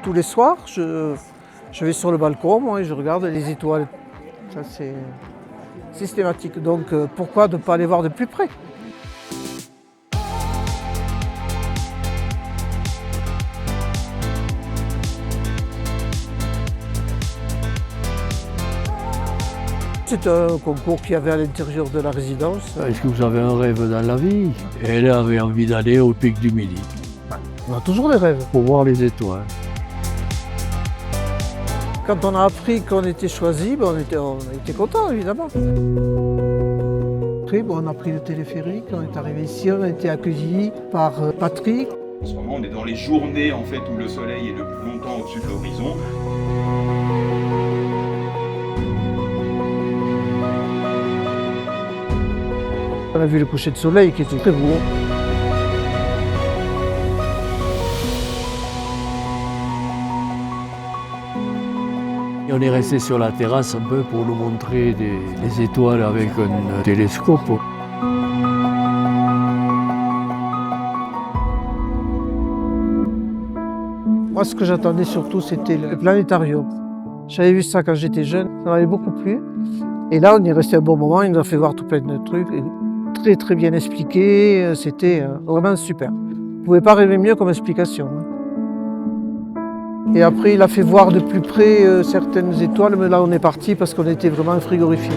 Tous les soirs, je vais sur le balcon, moi, et je regarde les étoiles. Ça, c'est systématique. Donc, pourquoi ne pas les voir de plus près? C'est un concours qu'il y avait à l'intérieur de la résidence. Est-ce que vous avez un rêve dans la vie? Elle avait envie d'aller au pic du Midi On a toujours des rêves. pour voir les étoiles. Quand on a appris qu'on était choisi, on était content, évidemment. Après, on a pris le téléphérique, on est arrivé ici, on a été accueillis par Patrick. En ce moment, on est dans les journées en fait, où le soleil est le plus longtemps au-dessus de l'horizon. On a vu le coucher de soleil qui était très beau. Et on est resté sur la terrasse un peu pour nous montrer les étoiles avec un télescope. Moi, ce que j'attendais surtout, c'était le planétarium. J'avais vu ça quand j'étais jeune, ça m'avait beaucoup plu. Et là, on y est resté un bon moment, il nous a fait voir tout plein de trucs. Très très bien expliqué, c'était vraiment super. On ne pouvait pas rêver mieux comme explication. Et après, il a fait voir de plus près certaines étoiles, mais là on est parti parce qu'on était vraiment frigorifiés.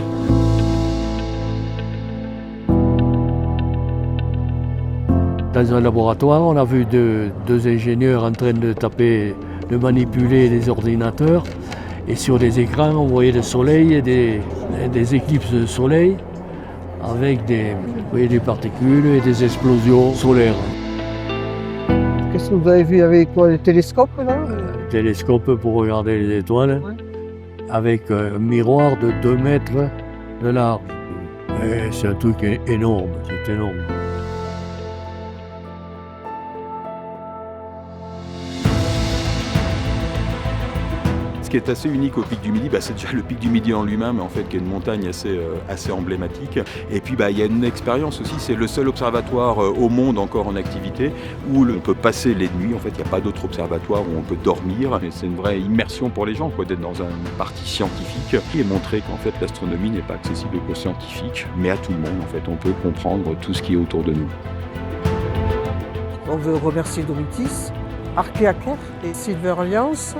Dans un laboratoire, on a vu deux ingénieurs en train de manipuler les ordinateurs. Et sur les écrans, on voyait le soleil et des éclipses de soleil avec des particules et des explosions solaires. Qu'est-ce que vous avez vu avec quoi, les télescopes là? Un télescope pour regarder les étoiles, Ouais. avec un miroir de 2 mètres de large. Et c'est un truc énorme, c'est énorme. Ce qui est assez unique au pic du Midi, c'est déjà le pic du Midi en lui-même, en fait, qui est une montagne assez emblématique. Et puis il y a une expérience aussi, c'est le seul observatoire au monde encore en activité où on peut passer les nuits. En fait, il n'y a pas d'autre observatoire où on peut dormir. Et c'est une vraie immersion pour les gens, d'être dans une partie scientifique et montrer qu'en fait l'astronomie n'est pas accessible qu'aux scientifiques, mais à tout le monde. En fait, on peut comprendre tout ce qui est autour de nous. On veut remercier Domitis, Archeaker et Silver Alliance